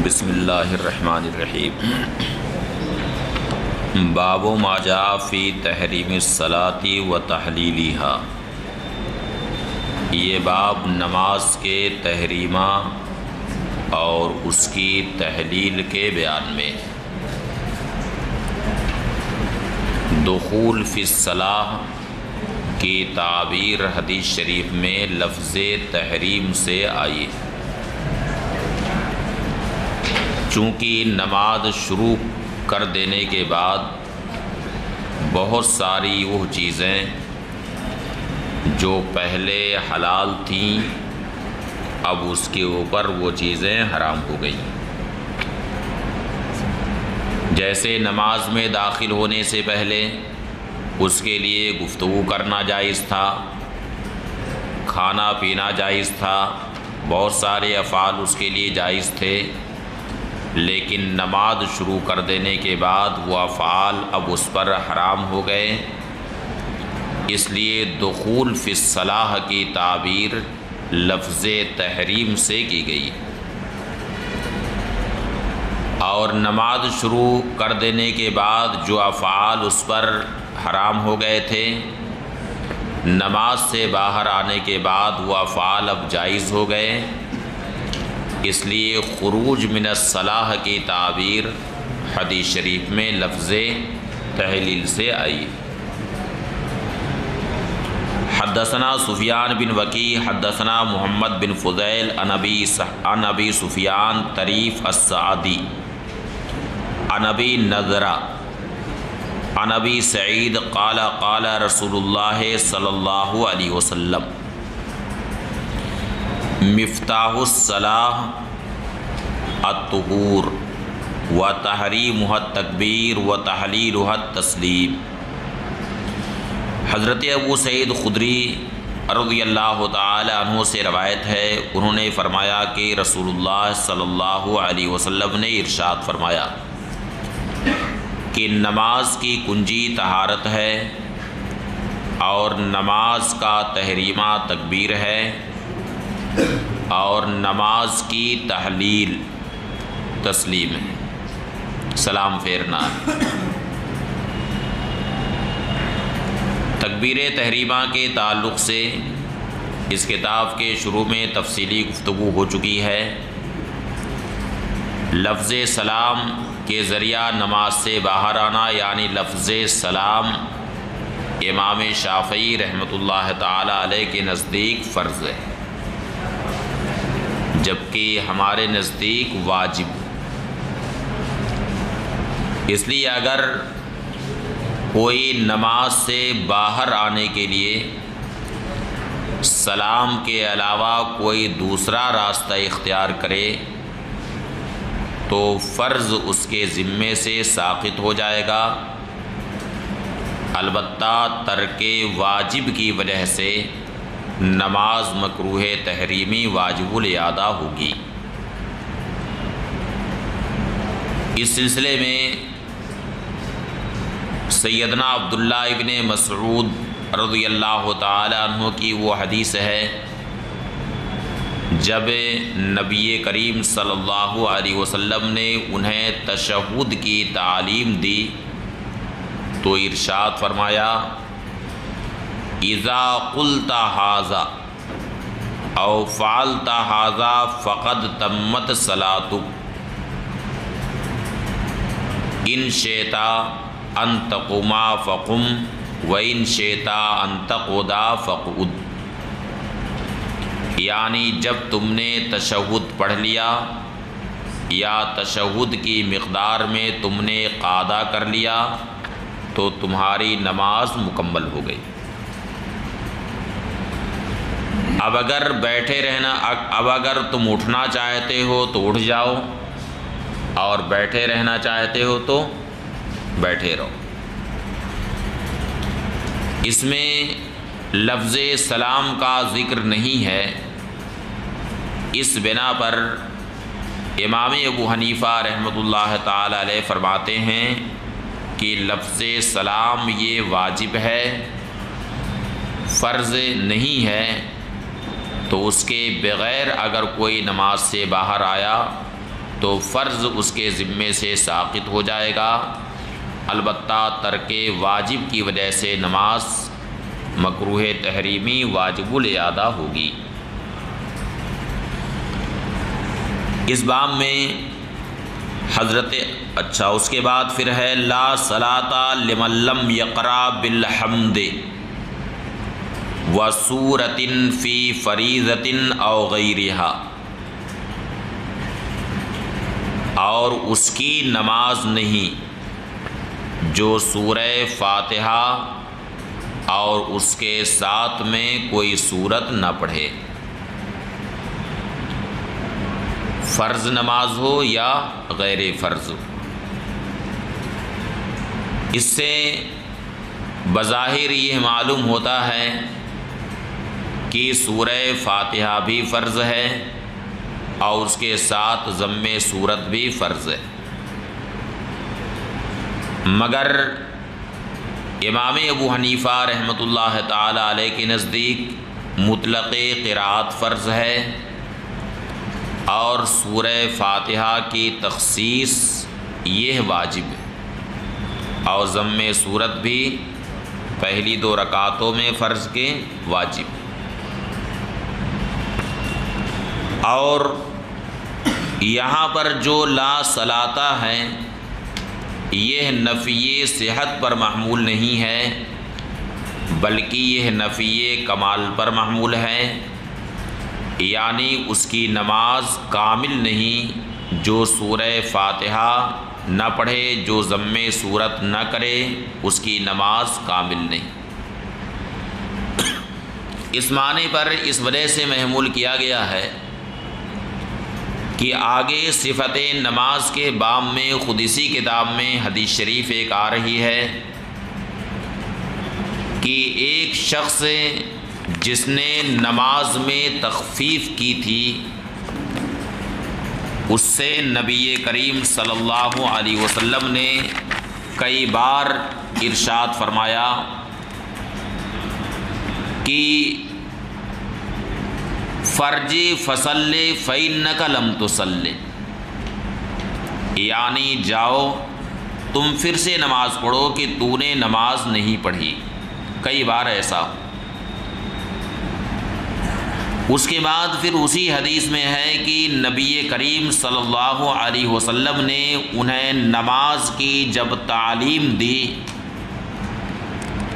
بسم اللہ الرحمن الرحیم۔ باب ما جاء فی تحریم الصلاۃ و تحلیلھا۔ یہ باب نماز کے تحریمہ اور اس کی تحلیل کے بیان میں۔ دخول فی الصلاۃ کی تعبیر حدیث شریف میں لفظ تحریم سے آئی، چونکہ نماز شروع کر دینے کے بعد بہت ساری وہ چیزیں جو پہلے حلال تھیں اب اس کے اوپر وہ چیزیں حرام ہو گئیں۔ جیسے نماز میں داخل ہونے سے پہلے اس کے لیے گفتگو کرنا جائز تھا، کھانا پینا جائز تھا، بہت سارے افعال اس کے لیے جائز تھے، لیکن نماز شروع کر دینے کے بعد وہ افعال اب اس پر حرام ہو گئے، اس لیے دخول فی الصلاۃ کی تعبیر لفظ تحریم سے کی گئی۔ اور نماز شروع کر دینے کے بعد جو افعال اس پر حرام ہو گئے تھے، نماز سے باہر آنے کے بعد وہ افعال اب جائز ہو گئے، اس لیے خروج من الصلاۃ کی تعبیر حدیث شریف میں لفظ تحلیل سے آئی۔ حدثنا سفیان بن وکیع حدثنا محمد بن فضیل عن ابی سفیان طریف السعدی عن ابی نضرہ عن ابی سعید قال قال رسول اللہ صلی اللہ علیہ وسلم مفتاح الصلاۃ الطہور و تحریمھا التکبیر و تحلیلھا التسلیم۔ حضرت ابو سعید خدری رضی اللہ تعالی عنہ سے روایت ہے، انہوں نے فرمایا کہ رسول اللہ صلی اللہ علیہ وسلم نے ارشاد فرمایا کہ نماز کی کنجی طہارت ہے اور نماز کا تحریمہ تکبیر ہے اور نماز کی تحلیل تسلیم ہے، سلام پھیرنا۔ تکبیر تحریمہ کے تعلق سے اس کتاب کے شروع میں تفصیلی گفتگو ہو چکی ہے۔ لفظ سلام کے ذریعہ نماز سے باہر آنا یعنی لفظ سلام امام شافعی رحمۃ اللہ تعالی علیہ کے نزدیک فرض ہے، جبکہ ہمارے نزدیک واجب۔ اس لیے اگر کوئی نماز سے باہر آنے کے لیے سلام کے علاوہ کوئی دوسرا راستہ اختیار کرے تو فرض اس کے ذمے سے ساقط ہو جائے گا، البتہ ترک واجب کی وجہ سے نماز مکروہ تحریمی واجب الاعادہ ہوگی۔ اس سلسلے میں سیدنا عبداللہ ابن مسعود رضی اللہ تعالی عنہ کی وہ حدیث ہے، جب نبی کریم صلی اللہ علیہ وسلم نے انہیں تشہد کی تعلیم دی تو ارشاد فرمایا اذا قلت ھذا او فعلت ھذا فقد تمت صلاتک ان شئت ان تقوم فقم وان شئت ان تقعد فاقعد۔ یعنی جب تم نے تشہد پڑھ لیا یا تشہد کی مقدار میں تم نے قعدہ کر لیا تو تمہاری نماز مکمل ہو گئی۔ اب اگر تم اٹھنا چاہتے ہو تو اٹھ جاؤ اور بیٹھے رہنا چاہتے ہو تو بیٹھے رہو۔ اس میں لفظ سلام کا ذکر نہیں ہے، اس بنا پر امام ابو حنیفہ رحمۃ اللہ تعالی علیہ فرماتے ہیں کہ لفظ سلام یہ واجب ہے، فرض نہیں ہے، تو اس کے بغیر اگر کوئی نماز سے باہر آیا تو فرض اس کے ذمے سے ساقط ہو جائے گا، البتہ ترک واجب کی وجہ سے نماز مکروہ تحریمی واجب الاعادہ ہوگی۔ اس باب میں اس کے بعد پھر ہے لا صلاۃ لمن لم یقرأ بالحمد وسورۃ فی فریضۃ او غیرہا، اور اس کی نماز نہیں جو سورہ فاتحہ اور اس کے ساتھ میں کوئی سورت نہ پڑھے، فرض نماز ہو یا غیر فرض۔ اس سے بظاہر یہ معلوم ہوتا ہے کہ سورہ فاتحہ بھی فرض ہے اور اس کے ساتھ ضم سورت بھی فرض ہے، مگر امام ابو حنیفہ رحمۃ اللہ تعالی علیہ کے نزدیک مطلق قرأت فرض ہے اور سورہ فاتحہ کی تخصیص یہ واجب ہے، اور ضم سورت بھی پہلی 2 رکعتوں میں فرض کے واجب۔ اور یہاں پر جو لا صلاۃ ہے یہ نفی صحت پر محمول نہیں ہے، بلکہ یہ نفی کمال پر محمول ہے، یعنی اس کی نماز کامل نہیں جو سورہ فاتحہ نہ پڑھے، جو ضم سورت نہ کرے، اس کی نماز کامل نہیں۔ اس معنی پر اس وجہ سے محمول کیا گیا ہے کہ آگے صفت نماز کے باب میں خود اسی کتاب میں حدیث شریف ایک آ رہی ہے کہ ایک شخص جس نے نماز میں تخفیف کی تھی اس سے نبی کریم صلی اللہ علیہ وسلم نے کئی بار ارشاد فرمایا کہ فرجی فصل فإنک لم تصل، یعنی جاؤ تم پھر سے نماز پڑھو کہ تو نے نماز نہیں پڑھی، کئی بار ایسا۔ اس کے بعد پھر اسی حدیث میں ہے کہ نبی کریم صلی اللہ علیہ وسلم نے انہیں نماز کی جب تعلیم دی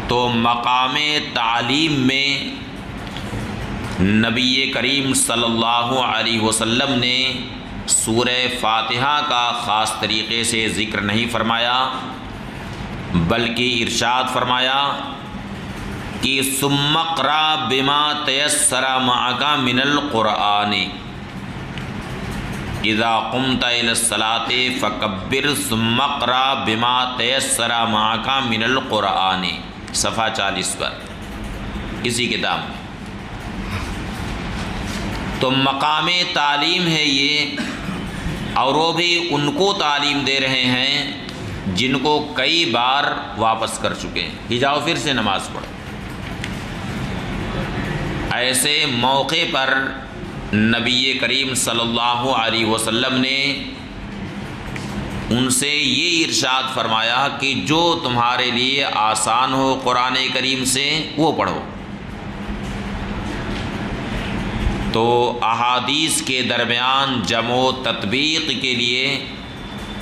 تو مقام تعلیم میں نبی کریم صلی اللہ علیہ وسلم نے سورہ فاتحہ کا خاص طریقے سے ذکر نہیں فرمایا، بلکہ ارشاد فرمایا کہ ثم اقرأ بما تيسر معك من القرآن اذا قمت الى الصلاة فكبر ثم اقرأ بما تيسر معك من القرآن، صفحہ 40 پر اسی کتاب میں۔ تو مقام تعلیم ہے یہ، اور وہ بھی ان کو تعلیم دے رہے ہیں جن کو کئی بار واپس کر چکے ہیں کہ جاؤ پھر سے نماز پڑھو۔ ایسے موقع پر نبی کریم صلی اللہ علیہ وسلم نے ان سے یہ ارشاد فرمایا کہ جو تمہارے لیے آسان ہو قرآن کریم سے وہ پڑھو۔ تو احادیث کے درمیان جمع و تطبیق کے لیے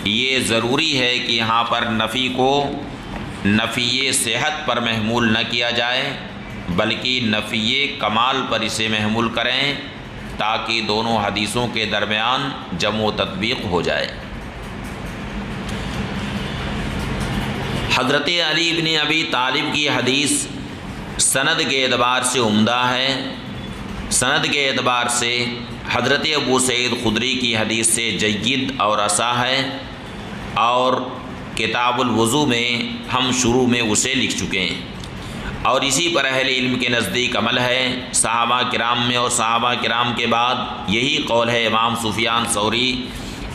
یہ ضروری ہے کہ یہاں پر نفی کو نفی صحت پر محمول نہ کیا جائے بلکہ نفی کمال پر اسے محمول کریں تاکہ دونوں حدیثوں کے درمیان جمع و تطبیق ہو جائے۔ حضرت علی بن ابی طالب کی حدیث سند کے اعتبار سے عمدہ ہے، سند کے اعتبار سے حضرت ابو سعید خدری کی حدیث سے جید اور اصح ہے، اور کتاب الوضو میں ہم شروع میں اسے لکھ چکے ہیں، اور اسی پر اہل علم کے نزدیک عمل ہے۔ صحابہ کرام میں اور صحابہ کرام کے بعد یہی قول ہے امام سفیان ثوری،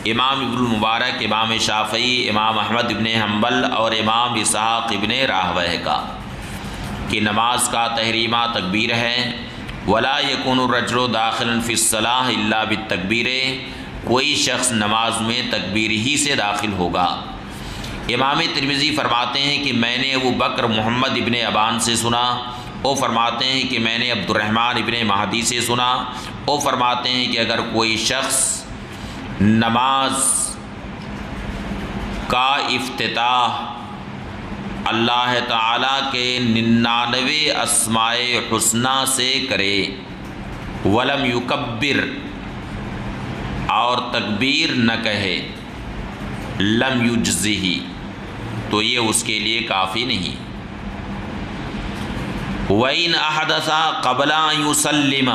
امام ابن المبارک، امام شافعی، امام احمد ابن حنبل اور امام اسحاق ابن راہویہ کا کہ نماز کا تحریمہ تکبیر ہے۔ ولا یکون الرجل داخلا فی الصلاۃ الا بالتکبیر کوئی شخص نماز میں تکبیر ہی سے داخل ہوگا۔ امام ترمذی فرماتے ہیں کہ میں نے ابو بکر محمد ابن ابان سے سنا، وہ فرماتے ہیں کہ میں نے عبد الرحمن ابن مہدی سے سنا، وہ فرماتے ہیں کہ اگر کوئی شخص نماز کا افتتاح اللہ تعالیٰ کے 99 اسماء حسنی سے کرے ولم یکبر اور تکبیر نہ کہے لم یجزہ تو یہ اس کے لیے کافی نہیں۔ وَإِنْ أَحْدَثَ قَبْلَ أَنْ يُسَلِّمَ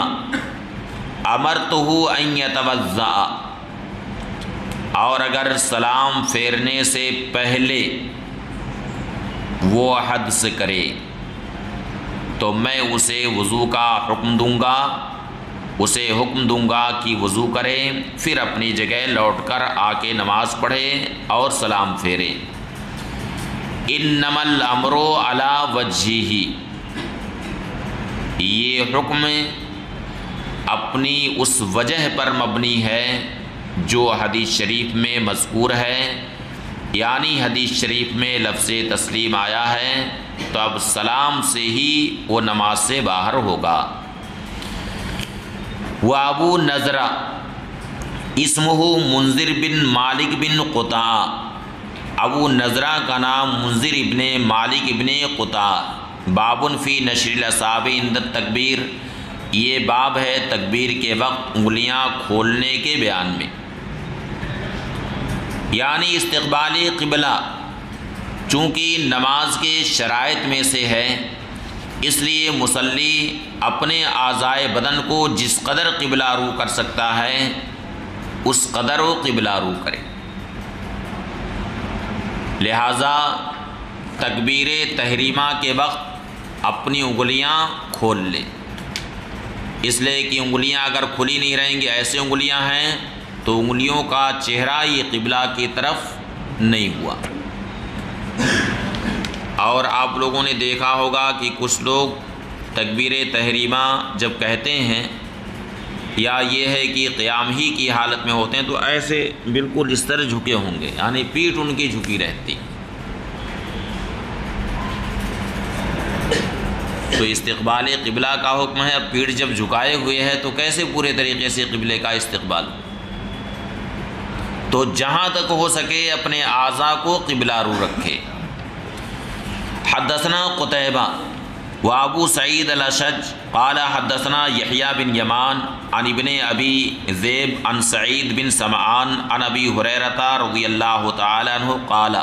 أَمَرْتُهُ أَنْ يَتَوَضَّأَ اور اگر سلام پھیرنے سے پہلے وہ حدث کرے تو میں اسے وضو کا حکم دوں گا، اسے حکم دوں گا کہ وضو کرے، پھر اپنی جگہ لوٹ کر آ کے نماز پڑھے اور سلام پھیرے۔ انما الامر علی وجہہ یہ حکم اپنی اس وجہ پر مبنی ہے جو حدیث شریف میں مذکور ہے، یعنی حدیث شریف میں لفظ تسلیم آیا ہے تو اب سلام سے ہی وہ نماز سے باہر ہوگا۔ وابو نضرہ اسمہ منذر بن مالک بن قطع، ابو نضرہ کا نام منذر ابن مالک ابن قطع۔ باب فی نشر الاصابع عند التکبیر، یہ باب ہے تکبیر کے وقت انگلیاں کھولنے کے بیان میں، یعنی استقبال قبلہ چونکہ نماز کے شرائط میں سے ہے، اس لیے مصلی اپنے اعضائے بدن کو جس قدر قبلہ رو کر سکتا ہے اس قدر وہ قبلہ رو کرے، لہٰذا تکبیر تحریمہ کے وقت اپنی انگلیاں کھول لے، اس لیے کہ انگلیاں اگر کھلی نہیں رہیں گی، ایسے انگلیاں ہیں تو انگلیوں کا چہرہ یہ قبلہ کی طرف نہیں ہوا۔ اور آپ لوگوں نے دیکھا ہوگا کہ کچھ لوگ تکبیر تحریمہ جب کہتے ہیں یا یہ ہے کہ قیام ہی کی حالت میں ہوتے ہیں تو ایسے بالکل اس طرح جھکے ہوں گے، یعنی پیٹھ ان کی جھکی رہتی، تو استقبال قبلہ کا حکم ہے۔ اب پیٹھ جب جھکائے ہوئے ہے تو کیسے پورے طریقے سے قبلے کا استقبال؟ تو جہاں تک ہو سکے اپنے اعضاء کو قبلہ رو رکھے۔ حدثنا قتیبہ وابو سعید الاشج قال حدثنا یحییٰ بن یمان عن ابن ابی ذئب عن سعید بن سمعان عن ابی ہریرہ رضی اللہ تعالی عنہ قال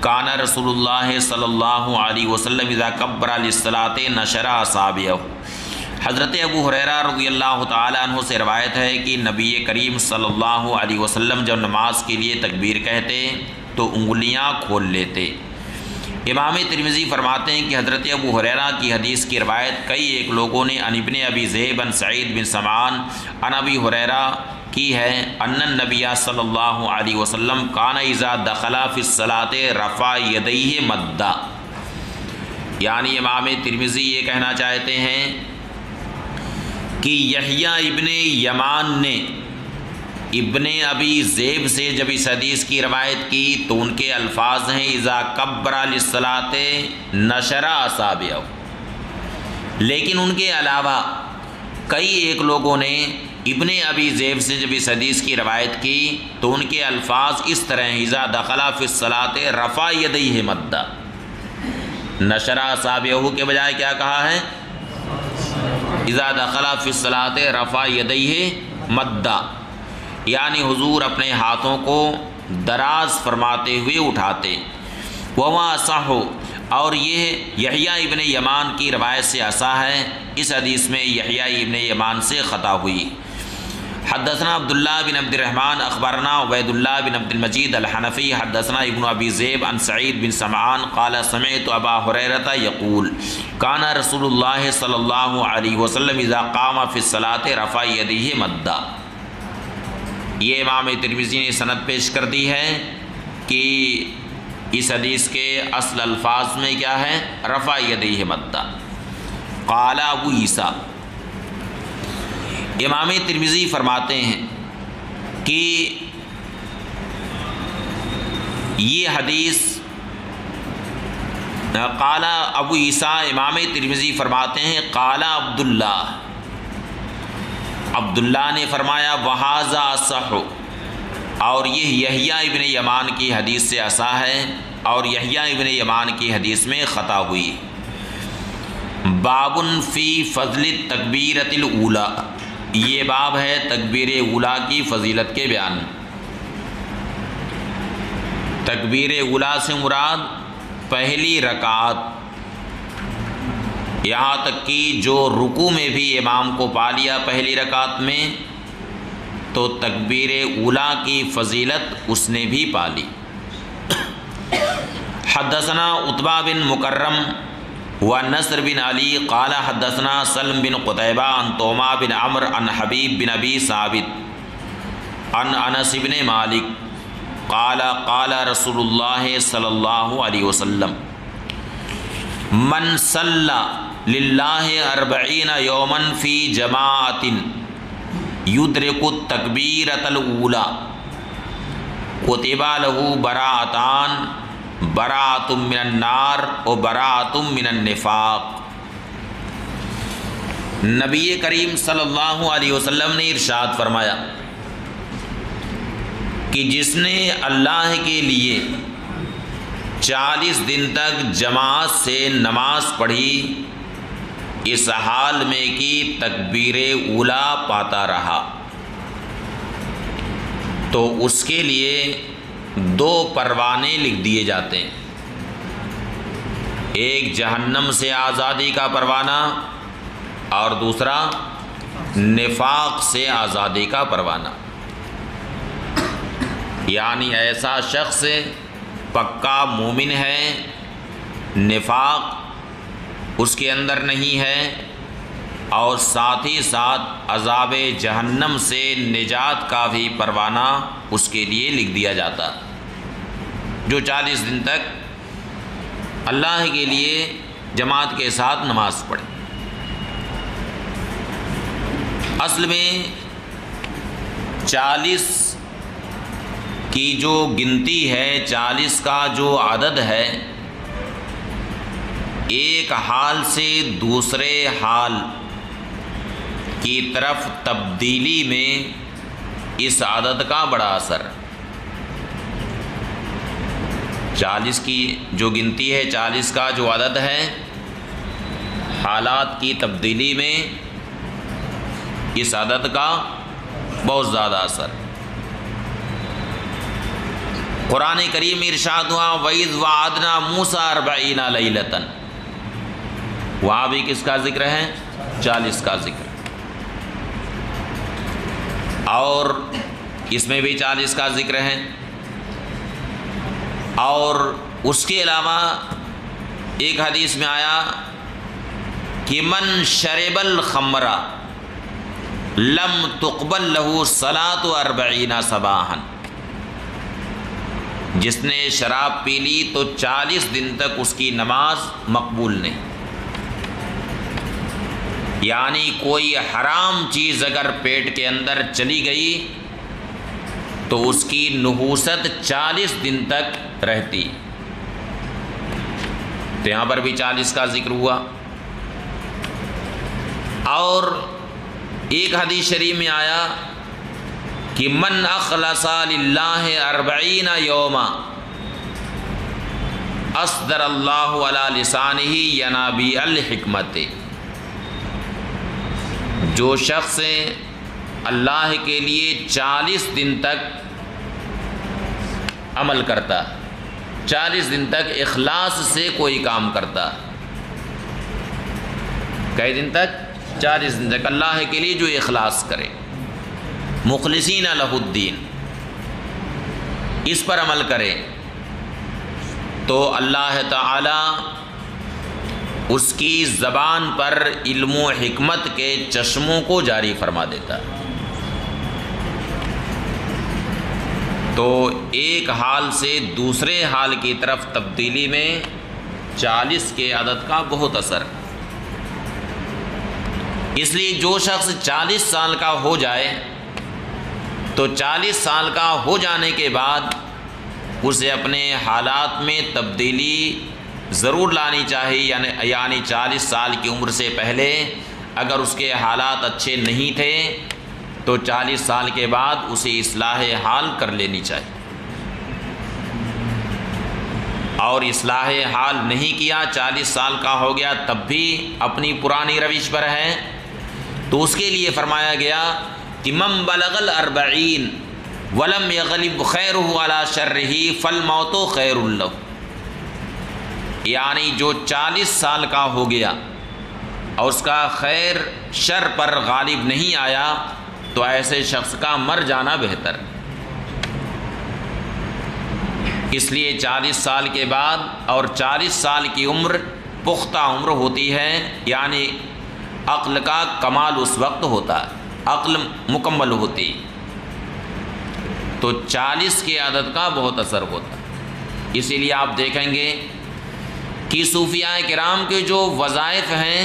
کان رسول اللہ صلی اللہ علیہ وسلم اذا کبر للصلاۃ نشر اصابعہ، حضرت ابو ہریرہ رضی اللہ تعالی عنہ سے روایت ہے کہ نبی کریم صلی اللہ علیہ وسلم جب نماز کے لیے تکبیر کہتے تو انگلیاں کھول لیتے۔ امام ترمذی فرماتے ہیں کہ حضرت ابو ہریرہ کی حدیث کی روایت کئی ایک لوگوں نے عن ابن ابی ذئب عن سعید بن سمعان عن ابی ہریرہ کی ہے ان النبی صلی اللہ علیہ وسلم کان اذا دخل فی الصلاۃ رفع یدیہ مدا، یعنی امام ترمذی یہ کہنا چاہتے ہیں کہ یحییٰ ابن یمان نے ابن ابی ذئب سے جب اس حدیث کی روایت کی تو ان کے الفاظ ہیں اذا کبر للصلاۃ نشر اصابعہ، لیکن ان کے علاوہ کئی ایک لوگوں نے ابن ابی ذئب سے جب اس حدیث کی روایت کی تو ان کے الفاظ اس طرح ہیں اذا دخل فی الصلاۃ رفع یدیہ مدا، نشر اصابعہ کے بجائے کیا کہا ہے؟ اذا دخل فی الصلاۃ رفع یدیہ مدا، یعنی حضور اپنے ہاتھوں کو دراز فرماتے ہوئے اٹھاتے۔ وہاں اصح، اور یہ یحییٰ ابن یمان کی روایت سے اصح ہے، اس حدیث میں یحییٰ ابن یمان سے خطا ہوئی۔ حدثنا عبداللہ بن عبد الرحمن اخبرنا عبید اللہ بن عبد المجید الحنفی حدثنا ابن ابی ذئب عن سعید بن سمعان قال سمعت ابا ہریرہ یقول کان رسول اللہ صلی اللہ علیہ وسلم اذا قام فی الصلاۃ رفع یدیہ مدا۔ یہ امام ترمذی نے سند پیش کر دی ہے کہ اس حدیث کے اصل الفاظ میں کیا ہے؟ رفع یدیہ مدا۔ قال ابو عیسیٰ، امام ترمذی فرماتے ہیں کہ یہ حدیث قال ابو عیسیٰ امام ترمذی فرماتے ہیں قال عبداللہ نے فرمایا وہذا اصح، اور یہ یحییٰ ابن یمان کی حدیث سے اصح ہے، اور یحییٰ ابن یمان کی حدیث میں خطا ہوئی۔ باب فی فضل تکبیرۃ الاولی، یہ باب ہے تکبیر اولی کی فضیلت کے بیان۔ تکبیر اولی سے مراد پہلی رکعت، یہاں تک کہ جو رکوع میں بھی امام کو پا لیا پہلی رکعت میں تو تکبیر اولی کی فضیلت اس نے بھی پا لی۔ حدثنا عتبہ بن مکرم و نصر بن علی قال حدثنا سلم بن قتیبہ عن طوما بن عمرو عن حبیب بن ابی ثابت عن انس بن مالک قال قال رسول اللہ صلی اللہ علیہ وسلم من صلی للہ 40 یوما فی جماعت یدرک التکبیرۃ الاولی کتب لہ براءتان، براءۃ من النار و براءۃ من النفاق۔ نبی کریم صلی اللہ علیہ وسلم نے ارشاد فرمایا کہ جس نے اللہ کے لیے 40 دن تک جماعت سے نماز پڑھی، اس حال میں کہ تکبیر اولی پاتا رہا، تو اس کے لیے 2 پروانے لکھ دیے جاتے ہیں، ایک جہنم سے آزادی کا پروانہ اور دوسرا نفاق سے آزادی کا پروانہ۔ یعنی ایسا شخص پکا مومن ہے، نفاق اس کے اندر نہیں ہے، اور ساتھ ہی ساتھ عذاب جہنم سے نجات کا بھی پروانہ اس کے لیے لکھ دیا جاتا، جو 40 دن تک اللہ کے لیے جماعت کے ساتھ نماز پڑھے۔ اصل میں 40 کی جو گنتی ہے، 40 کا جو عدد ہے، ایک حال سے دوسرے حال کی طرف تبدیلی میں اس عدد کا بڑا اثر۔ 40 کی جو گنتی ہے، 40 کا جو عدد ہے، حالات کی تبدیلی میں اس عدد کا بہت زیادہ اثر۔ قرآن کریم میں ارشاد ہوا وَإِذْ وَعَدْنَا مُوسَىٰ 40 لَيْلَةً، وہاں بھی کس کا ذکر ہے؟ 40 کا ذکر، اور اس میں بھی 40 کا ذکر ہے۔ اور اس کے علاوہ ایک حدیث میں آیا کہ من شرب الخمر لم تقبل له صلاة 40 صباحا، جس نے شراب پی لی تو 40 دن تک اس کی نماز مقبول نہیں۔ یعنی کوئی حرام چیز اگر پیٹ کے اندر چلی گئی تو اس کی نحوست 40 دن تک رہتی۔ تو یہاں پر بھی 40 کا ذکر ہوا۔ اور ایک حدیث شریف میں آیا کہ من اخلص للہ 40 یوما اصدر اللہ علی لسانہ ینابیع الحکمت، جو شخص اللہ کے لیے 40 دن تک عمل کرتا، 40 دن تک اخلاص سے کوئی کام کرتا، کئی دن تک؟ 40 دن تک اللہ کے لیے جو اخلاص کرے، مخلصین لہ الدین، اس پر عمل کرے، تو اللہ تعالی اس کی زبان پر علم و حکمت کے چشموں کو جاری فرما دیتا۔ تو ایک حال سے دوسرے حال کی طرف تبدیلی میں 40 کے عدد کا بہت اثر۔ اس لیے جو شخص 40 سال کا ہو جائے تو 40 سال کا ہو جانے کے بعد اسے اپنے حالات میں تبدیلی ضرور لانی چاہیے، یعنی 40 سال کی عمر سے پہلے اگر اس کے حالات اچھے نہیں تھے تو 40 سال کے بعد اسے اصلاح حال کر لینی چاہیے، اور اصلاح حال نہیں کیا، 40 سال کا ہو گیا تب بھی اپنی پرانی روش پر ہے، تو اس کے لیے فرمایا گیا کہ من بلغ ال40 ولم یغلب خیرہ علی شرہ فالموت خیر لہ، یعنی جو 40 سال کا ہو گیا اور اس کا خیر شر پر غالب نہیں آیا تو ایسے شخص کا مر جانا بہتر۔ اس لیے 40 سال کے بعد اور 40 سال کی عمر پختہ عمر ہوتی ہے، یعنی عقل کا کمال اس وقت ہوتا ہے، عقل مکمل ہوتی، تو 40 کی عادت کا بہت اثر ہوتا ہے۔ اسی لیے آپ دیکھیں گے کہ صوفیاء کرام کے جو وظائف ہیں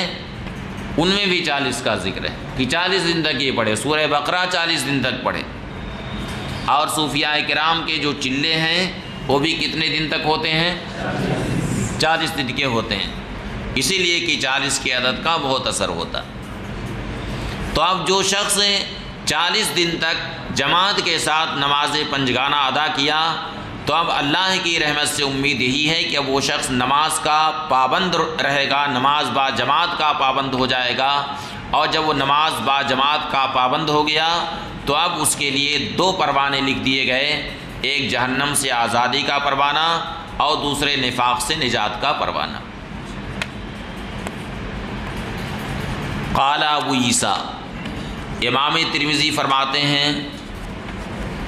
ان میں بھی 40 کا ذکر ہے کہ 40 دن تک یہ پڑھے، سورہ بقرہ 40 دن تک پڑھے، اور صوفیاء کرام کے جو چلے ہیں وہ بھی کتنے دن تک ہوتے ہیں؟ 40 دن کے ہوتے ہیں، اسی لیے کہ 40 کی عدد کا بہت اثر ہوتا۔ تو اب جو شخص 40 دن تک جماعت کے ساتھ نماز پنجگانہ ادا کیا تو اب اللہ کی رحمت سے امید یہی ہے کہ اب وہ شخص نماز کا پابند رہے گا، نماز با جماعت کا پابند ہو جائے گا، اور جب وہ نماز با جماعت کا پابند ہو گیا تو اب اس کے لیے 2 پروانے لکھ دیے گئے، ایک جہنم سے آزادی کا پروانہ اور دوسرے نفاق سے نجات کا پروانہ۔ قال ابو عیسیٰ، امام ترمذی فرماتے ہیں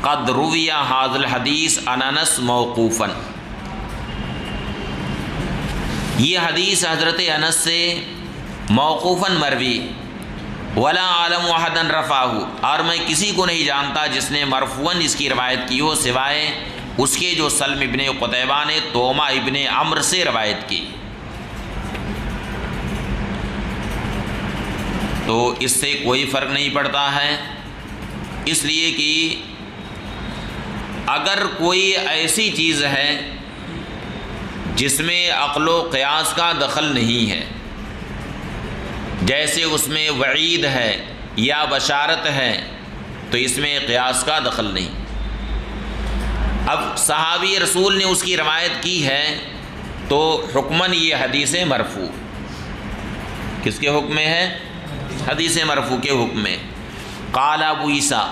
قد روی ھذا الحدیث عن انس موقوفا، یہ حدیث حضرت انس سے موقوفاً مروی، ولا اعلم احدا رفعہ، اور میں کسی کو نہیں جانتا جس نے مرفوعاً اس کی روایت کی ہو سوائے اس کے جو سلم ابن قتیبہ نے توما ابن عمرو سے روایت کی۔ تو اس سے کوئی فرق نہیں پڑتا ہے، اس لیے کہ اگر کوئی ایسی چیز ہے جس میں عقل و قیاس کا دخل نہیں ہے، جیسے اس میں وعید ہے یا بشارت ہے، تو اس میں قیاس کا دخل نہیں۔ اب صحابی رسول نے اس کی روایت کی ہے تو حکماً یہ حدیث مرفوع، کس کے حکم میں ہے؟ حدیث مرفوع کے حکم میں۔ قال ابو عیسیٰ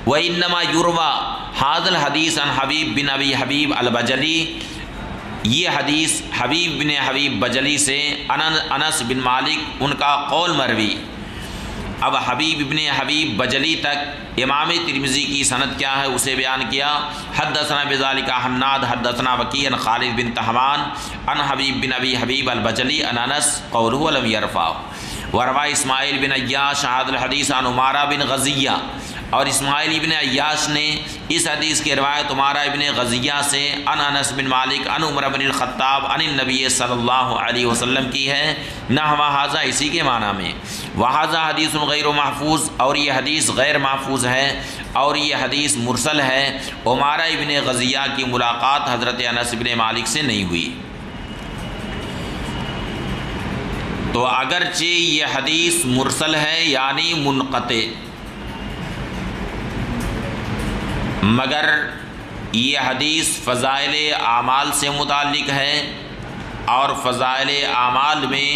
وَإِنَّمَا يُرْوَى هذا الحدیث عن حبیب بن ابی حبیب البجلی، یہ حدیث حبیب بن حبیب بجلی سے انس بن مالک ان کا قول مروی۔ اب حبیب بن حبیب بجلی تک امام ترمذی کی سند کیا ہے اسے بیان کیا۔ حدثنا بذالک حناد حدثنا وکیع عن خالد بن طہمان عن حبیب بن ابی حبیب البجلی عن انس قولہ ولم یرفعہ، وروى اسماعیل بن عیاش هذا الحدیث عن عمارہ بن غزیہ، اور اسماعیل ابن عیاش نے اس حدیث کی روایت عمارہ ابن غزیہ سے عن انس بن مالک عن عمر بن الخطاب عن النبی صلی اللہ علیہ وسلم کی ہے، نحو ھذا، اسی کے معنی میں۔ وھذا حدیث غیر محفوظ، اور یہ حدیث غیر محفوظ ہے، اور یہ حدیث مرسل ہے، عمارہ ابن غزیہ کی ملاقات حضرت انس بن مالک سے نہیں ہوئی۔ تو اگرچہ یہ حدیث مرسل ہے یعنی منقطع، مگر یہ حدیث فضائل اعمال سے متعلق ہے، اور فضائل اعمال میں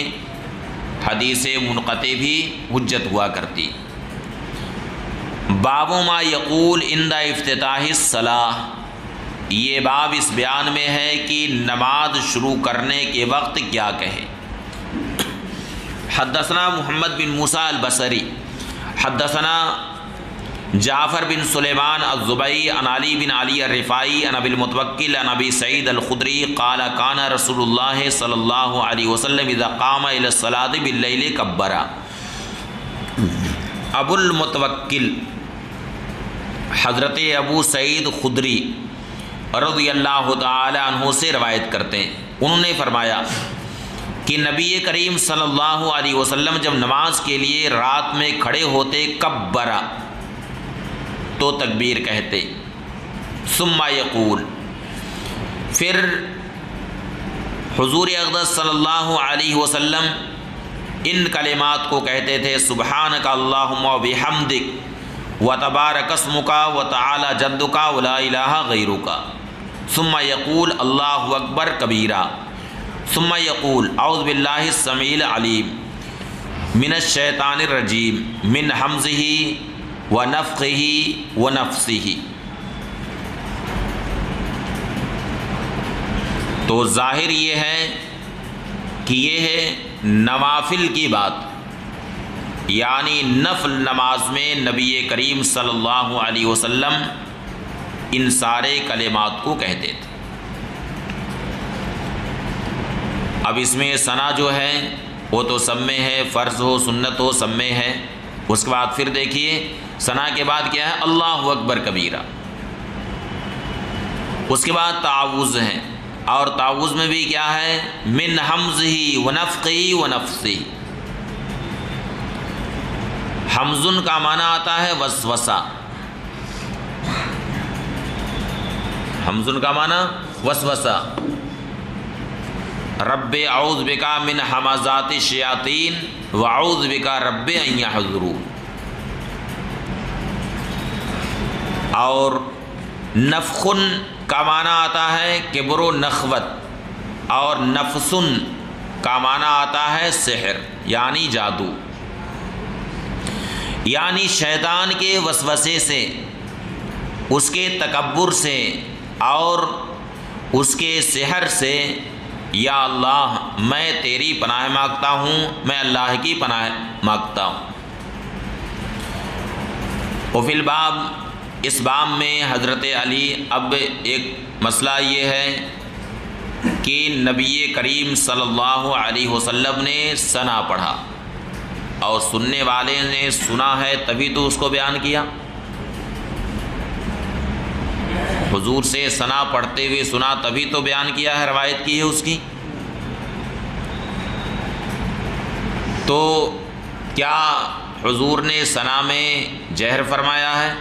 حدیث منقطع بھی حجت ہوا کرتی۔ باب ما یقول عند افتتاح الصلاۃ، یہ باب اس بیان میں ہے کہ نماز شروع کرنے کے وقت کیا کہے۔ حدثنا محمد بن موسیٰ البصری حدثنا جعفر بن سلیمان الزبئی عن علی بن علی الرفاعی عن ابی المتوکل عن ابی سعید الخدری قال کان رسول اللہ صلی اللہ علیہ وسلم اذا قام الى الصلاۃ باللیل کبر۔ ابو المتوکل حضرت ابو سعید خدری رضی اللہ تعالی عنہ سے روایت کرتے ہیں، انہوں نے فرمایا کہ نبی کریم صلی اللہ علیہ وسلم جب نماز کے لیے رات میں کھڑے ہوتے کبرا، تو تکبیر کہتے، ثم یقول، پھر حضور اقدس صلی اللہ علیہ وسلم ان کلمات کو کہتے تھے، سبحانک اللہم و بحمدک و تبارک اسمک و تعالی جدک و لا الہ غیرک، ثم یقول اللہ اکبر کبیرا، ثم یقول اعوذ باللہ السمیع العلیم من الشیطان الرجیم من حمزہ و نفخہ و نفثہ۔ تو ظاہر یہ ہے کہ یہ ہے نوافل کی بات، یعنی نفل نماز میں نبی کریم صلی اللہ علیہ وسلم ان سارے کلمات کو کہتے تھے۔ اب اس میں ثنا جو ہے وہ تو سب میں ہے، فرض ہو سنت ہو سب میں ہے۔ اس کے بعد پھر دیکھیے ثنا کے بعد کیا ہے، اللہ اکبر کبیرہ۔ اس کے بعد تعوذ ہے، اور تعوذ میں بھی کیا ہے، من حمزہ و نفخہ و نفثہ۔ حمزن کا معنی آتا ہے وسوسہ، حمزن کا معنی وسوسہ، رب اعوذ بک من ہمزات الشیاطین و اعوذ بک رب ان یحضرون۔ اور نفخن کا معنی آتا ہے کبر و نخوت، اور نفسن کا معنی آتا ہے سحر یعنی جادو، یعنی شیطان کے وسوسے سے، اس کے تکبر سے اور اس کے سحر سے، یا اللہ میں تیری پناہ مانگتا ہوں، میں اللہ کی پناہ مانگتا ہوں۔ وفی الباب، اس باب میں حضرت علی، اب ایک مسئلہ یہ ہے کہ نبی کریم صلی اللہ علیہ وسلم نے ثنا پڑھا اور سننے والے نے سنا ہے تبھی تو اس کو بیان کیا۔ حضور سے ثنا پڑھتے ہوئے سنا تبھی تو بیان کیا ہے، روایت کی ہے اس کی۔ تو کیا حضور نے ثنا میں جہر فرمایا ہے؟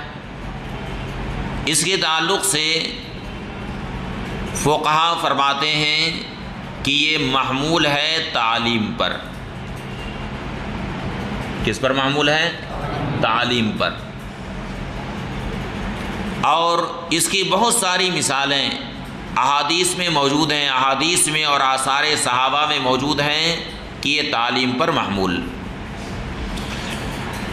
اس کے تعلق سے فقہا فرماتے ہیں کہ یہ محمول ہے تعلیم پر۔ کس پر محمول ہے؟ تعلیم پر۔ اور اس کی بہت ساری مثالیں احادیث میں موجود ہیں، احادیث میں اور آثار صحابہ میں موجود ہیں کہ یہ تعلیم پر محمول۔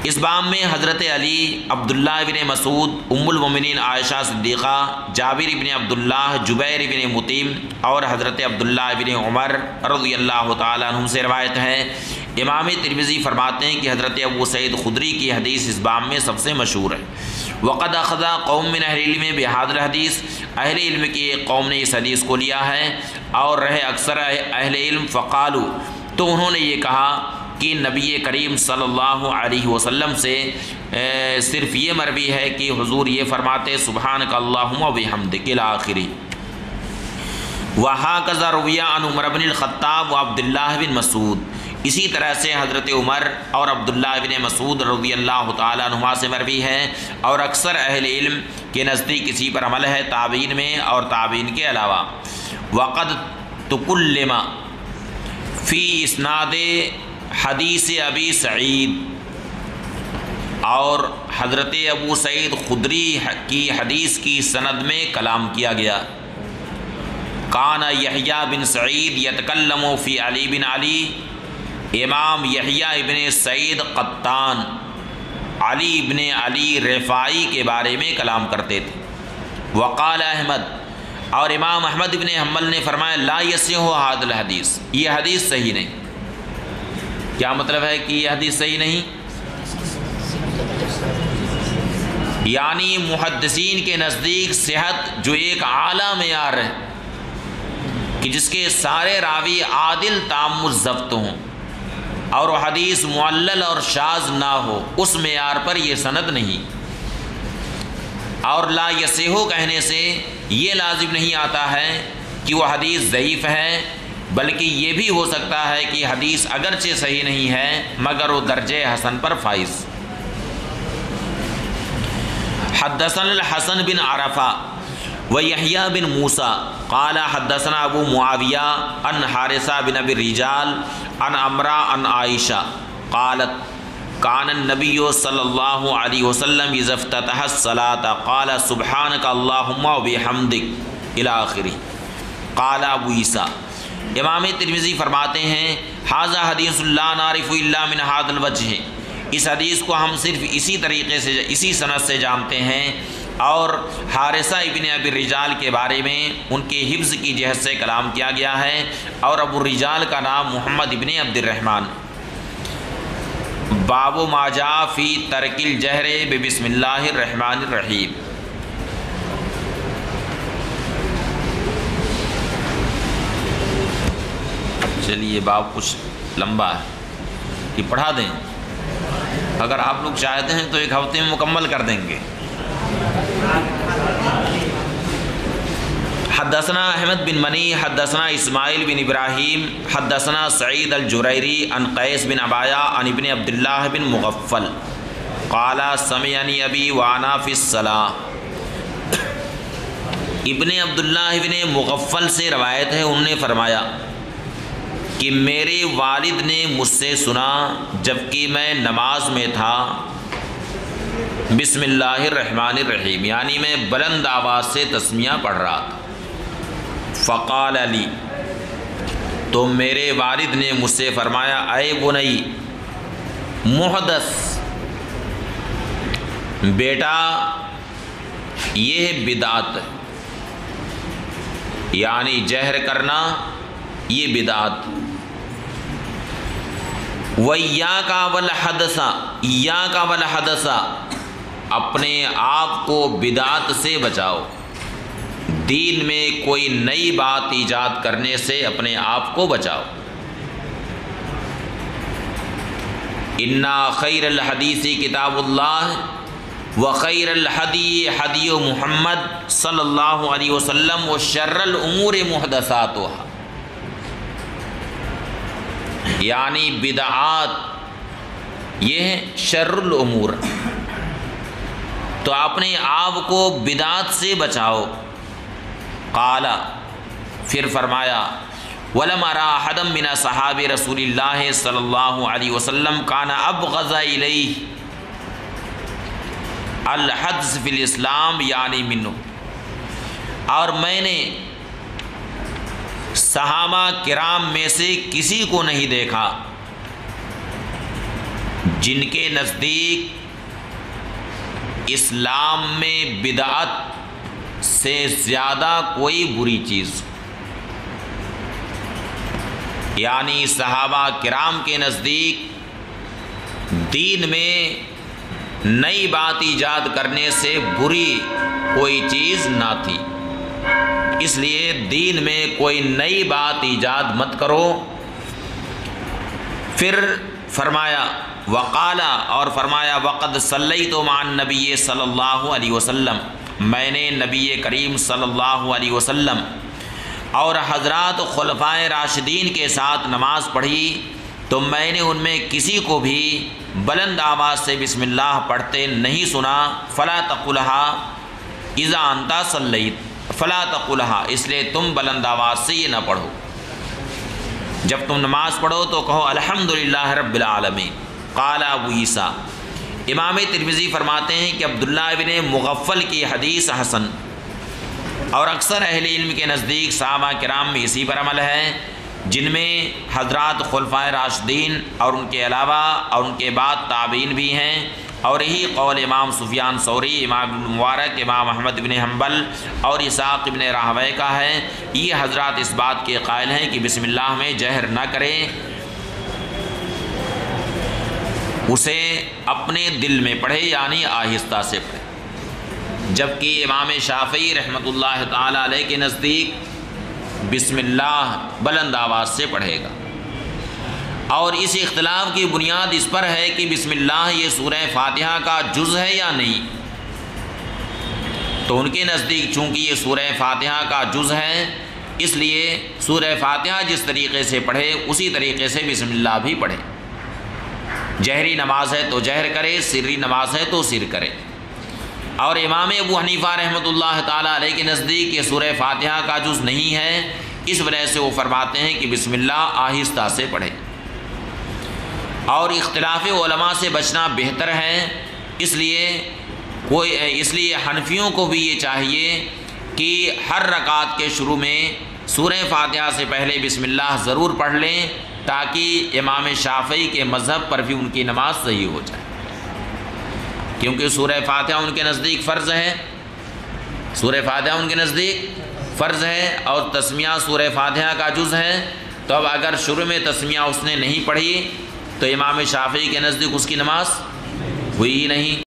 اس باب میں حضرت علی، عبداللہ ابن مسعود، ام المومنین عائشہ صدیقہ، جابر ابن عبداللہ، جبیر ابن مطعم اور حضرت عبداللہ ابن عمر رضی اللہ تعالیٰ عنہ سے روایت ہے۔ امام ترمذی فرماتے ہیں کہ حضرت ابو سعید خدری کی حدیث اس باب میں سب سے مشہور ہے۔ وقد اخذ قوم من اہل العلم بہذا الحدیث، اہل علم کی ایک قوم نے اس حدیث کو لیا ہے اور رہے اکثر اہل علم، فقالو، تو انہوں نے یہ کہا کہ نبی کریم صلی اللہ علیہ وسلم سے صرف یہ مروی ہے کہ حضور یہ فرماتے سبحانک اللہم و بحمدک الی آخری۔ وہکذا روی عن عمر بن الخطاب و عبداللہ بن مسعود، اسی طرح سے حضرت عمر اور عبداللہ بن مسعود رضی اللہ تعالیٰ عنہما سے مروی ہے، اور اکثر اہل علم کے نزدیک اسی پر عمل ہے، تابعین میں اور تابعین کے علاوہ۔ وقد تکلم فی اسناد حدیث ابی سعید، اور حضرت ابو سعید خدری کی حدیث کی سند میں کلام کیا گیا۔ کان یحییٰ بن سعید یتکلم فی علی بن علی، امام یحییٰ ابن سعید قطان علی ابن علی رفاعی کے بارے میں کلام کرتے تھے۔ وقال احمد، اور امام احمد ابن حنبل نے فرمایا لا یصح ھذا الحدیث، یہ حدیث صحیح نہیں۔ کیا مطلب ہے کہ یہ حدیث صحیح نہیں؟ یعنی محدثین کے نزدیک صحت جو ایک اعلیٰ معیار ہے کہ جس کے سارے راوی عادل تام الضبط ہوں اور وہ حدیث معلل اور شاذ نہ ہو، اس معیار پر یہ سند نہیں۔ اور لا یصح کہنے سے یہ لازم نہیں آتا ہے کہ وہ حدیث ضعیف ہے، بلکہ یہ بھی ہو سکتا ہے کہ حدیث اگرچہ صحیح نہیں ہے مگر وہ درجہ حسن پر فائز۔ حدثنا الحسن بن عرفہ ويحيى بن موسى قال حدثنا ابو معاویہ عن حارثہ بن ابی الرجال عن عمرہ عن عائشہ قالت كان النبي صلی اللہ علیہ وسلم اذا افتتح الصلاة قال سبحانك اللهم وبحمدك الى آخره. قال ابو عیسیٰ، امام ترمذی فرماتے ہیں ھذا حدیث لا نعرف الا من ھذا الوجہ، اس حدیث کو ہم صرف اسی طریقے سے اسی سند سے جانتے ہیں، اور حارثہ ابن ابی الرجال کے بارے میں ان کے حفظ کی جہت سے کلام کیا گیا ہے، اور ابو الرجال کا نام محمد ابن عبد الرحمن. باب ما جاء فی ترک الجہر بسم اللہ الرحمن الرحیم. چلیے باب کچھ لمبا ہے، یہ پڑھا دیں، اگر آپ لوگ چاہتے ہیں تو ایک ہفتے میں مکمل کر دیں گے. حدثنا احمد بن منی حدثنا اسماعیل بن ابراہیم حدثنا سعید الجریری عن قیس بن عبایا عن ابن عبداللہ بن مغفل قال سمعنی ابی وانا فی الصلاۃ. ابن عبداللہ بن مغفل سے روایت ہے، انہوں نے فرمایا کہ میرے والد نے مجھ سے سنا جبکہ میں نماز میں تھا، بسم اللہ الرحمن الرحیم، یعنی میں بلند آواز سے تسمیہ پڑھ رہا تھا. فقال علی، تو میرے والد نے مجھ سے فرمایا اے بنی محدث، بیٹا یہ بدعت، یعنی جہر کرنا یہ بدعت. وَإِيَّاكَ وَالْحَدَثَ، إِيَّاكَ وَالْحَدَثَ، اپنے آپ کو بدعت سے بچاؤ، دین میں کوئی نئی بات ایجاد کرنے سے اپنے آپ کو بچاؤ. اِنَّا خَيْرَ الْحَدِيثِ کتاب اللہ وَخَيْرَ الْحَدِيِّ حَدِيُّ محمد صلی اللہ علیہ وسلم وَشَرَّ الْأُمُورِ مُحْدَثَاتُهَا، یعنی بدعات یہ ہے شر الامور، تو اپنے آپ کو بدعات سے بچاؤ. قال، پھر فرمایا وَلَمْ أَرَى أَحَدًا مِنْ أَصْحَابِ رسول اللہ صلی اللہ علیہ وسلم كَانَ أَبْغَضَ إِلَيْهِ الْحَدْثَ فِي الْإِسْلَامِ یعنی منہ، اور میں نے صحابہ کرام میں سے کسی کو نہیں دیکھا جن کے نزدیک اسلام میں بدعت سے زیادہ کوئی بری چیز، یعنی صحابہ کرام کے نزدیک دین میں نئی بات ایجاد کرنے سے بری کوئی چیز نہ تھی، اس لیے دین میں کوئی نئی بات ایجاد مت کرو. پھر فرمایا وقالا، اور فرمایا وقد صلیت مع النبی صلی اللہ علیہ وسلم، میں نے نبی کریم صلی اللہ علیہ وسلم اور حضرات خلفائے راشدین کے ساتھ نماز پڑھی، تو میں نے ان میں کسی کو بھی بلند آواز سے بسم اللہ پڑھتے نہیں سنا. فلا تقلها اذا انت صلیت، فلا تقلها، اس لیے تم بلند آواز سے یہ نہ پڑھو، جب تم نماز پڑھو تو کہو الحمدللہ رب العالمین. قال ابو عیسیٰ، امام ترمذی فرماتے ہیں کہ عبداللہ ابن مغفل کی حدیث حسن، اور اکثر اہل علم کے نزدیک صحابہ کرام میں اسی پر عمل ہے، جن میں حضرات خلفائے راشدین اور ان کے علاوہ اور ان کے بعد تابعین بھی ہیں، اور یہی قول امام سفیان ثوری، امام ابن مبارک، امام احمد بن حنبل اور اسحاق ابن راہویہ کا ہے. یہ حضرات اس بات کے قائل ہیں کہ بسم اللہ میں جہر نہ کریں، اسے اپنے دل میں پڑھے، یعنی آہستہ سے پڑھے. جبکہ امام شافعی رحمۃ اللہ تعالی علیہ کے نزدیک بسم اللہ بلند آواز سے پڑھے گا، اور اس اختلاف کی بنیاد اس پر ہے کہ بسم اللہ یہ سورہ فاتحہ کا جز ہے یا نہیں. تو ان کے نزدیک چونکہ یہ سورہ فاتحہ کا جز ہے، اس لیے سورہ فاتحہ جس طریقے سے پڑھے اسی طریقے سے بسم اللہ بھی پڑھے. جہری نماز ہے تو جہر کرے، سری نماز ہے تو سر کرے. اور امام ابو حنیفہ رحمۃ اللہ تعالیٰ علیہ کے نزدیک یہ سورہ فاتحہ کا جز نہیں ہے، اس وجہ سے وہ فرماتے ہیں کہ بسم اللہ آہستہ سے پڑھیں، اور اختلاف علماء سے بچنا بہتر ہے۔ اس لیے حنفیوں کو بھی یہ چاہیے کہ ہر رکعت کے شروع میں سورہ فاتحہ سے پہلے بسم اللہ ضرور پڑھ لیں، تاکہ امام شافعی کے مذہب پر بھی ان کی نماز صحیح ہو جائے، کیونکہ سورہ فاتحہ ان کے نزدیک فرض ہے، سورہ فاتحہ ان کے نزدیک فرض ہے، اور تسمیہ سورہ فاتحہ کا جز ہے۔ تو اب اگر شروع میں تسمیہ اس نے نہیں پڑھی تو امام شافعی کے نزدیک اس کی نماز ہوئی ہی نہیں۔